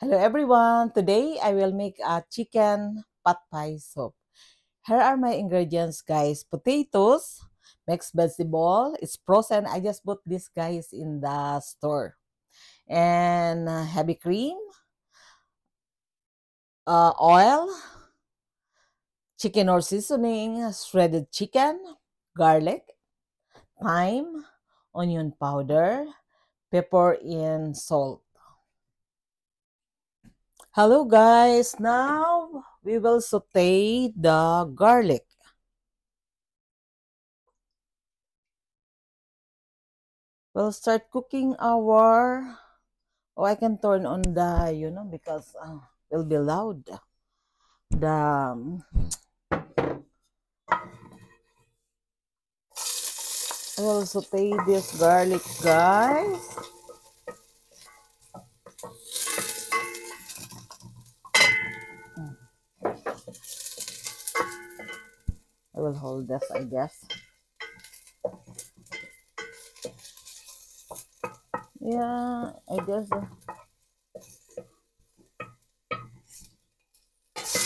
Hello everyone. Today I will make a chicken pot pie soup. Here are my ingredients, guys. Potatoes, mixed vegetable. It's frozen. I just bought this guys in the store. And heavy cream, oil, chicken or seasoning, shredded chicken, garlic, thyme, onion powder, pepper, and salt. Hello guys. Now we will saute the garlic. We'll start cooking our. Oh, I can turn on the, because will be loud. The I will saute this garlic, guys. I will hold this, I guess. Yeah, I guess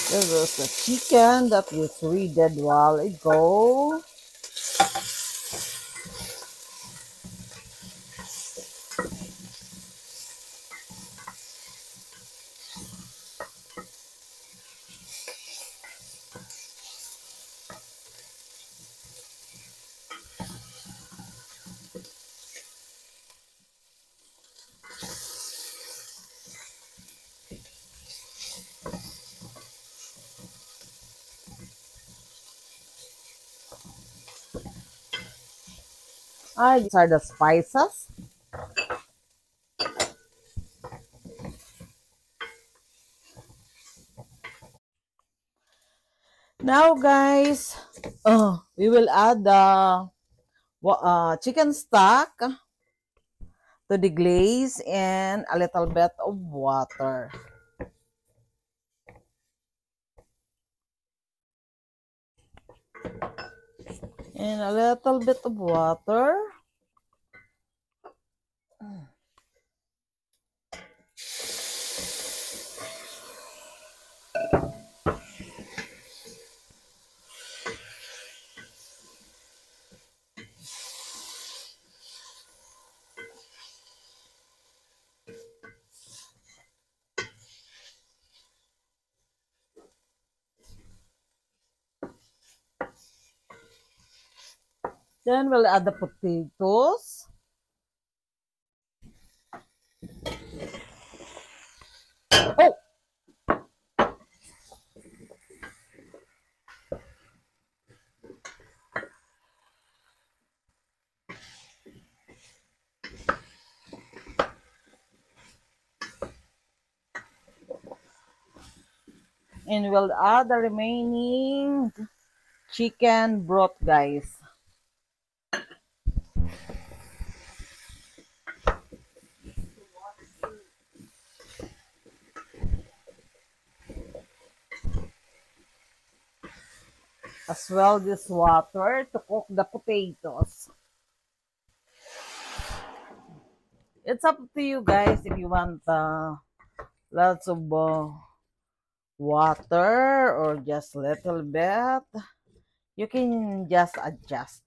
this is the chicken that we read while ago. These are the spices. Now, guys, we will add the chicken stock to the glaze and a little bit of water. And a little bit of water. Then we'll add the potatoes. Oh! And we'll add the remaining chicken broth, guys. As well this water to cook the potatoes. It's up to you guys if you want lots of water or just a little bit. You can just adjust.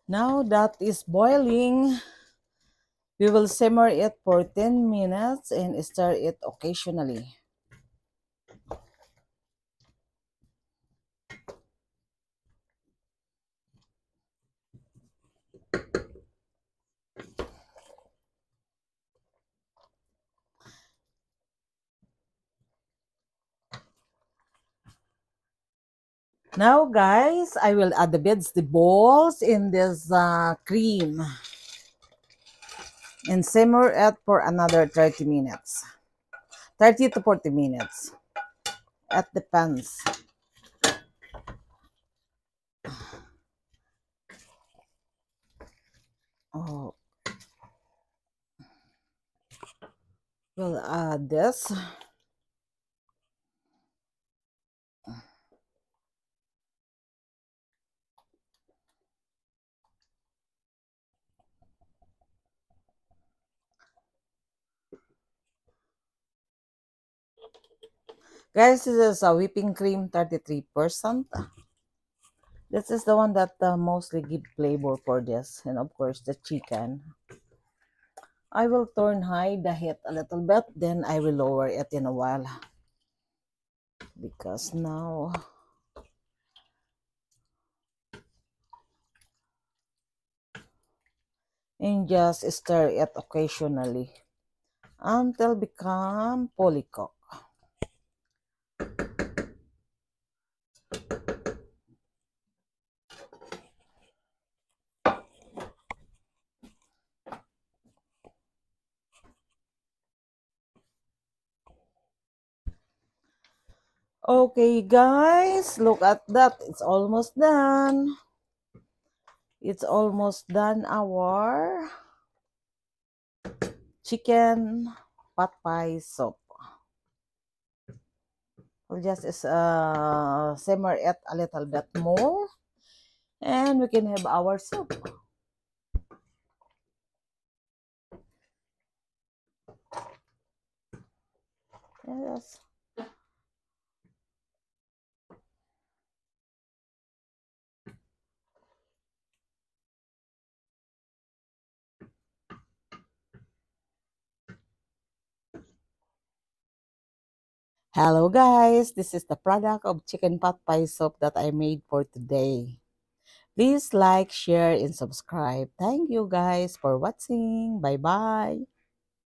Now that is boiling, we will simmer it for 10 minutes and stir it occasionally. Now, guys, I will add the vegetables in this cream and simmer it for another 30 minutes. 30 to 40 minutes. It depends. Oh, we'll add this. Guys, this is a whipping cream 33%. This is the one that mostly give flavor for this. And of course, the chicken. I will turn high the heat a little bit. Then I will lower it in a while. Because now... And just stir it occasionally until become polycook. Okay, guys, look at that. It's almost done. It's almost done our chicken pot pie soup. We'll just simmer it a little bit more and we can have our soup. Yes. Hello guys, this is the product of chicken pot pie soup that I made for today. Please like, share, and subscribe. Thank you guys for watching. Bye-bye.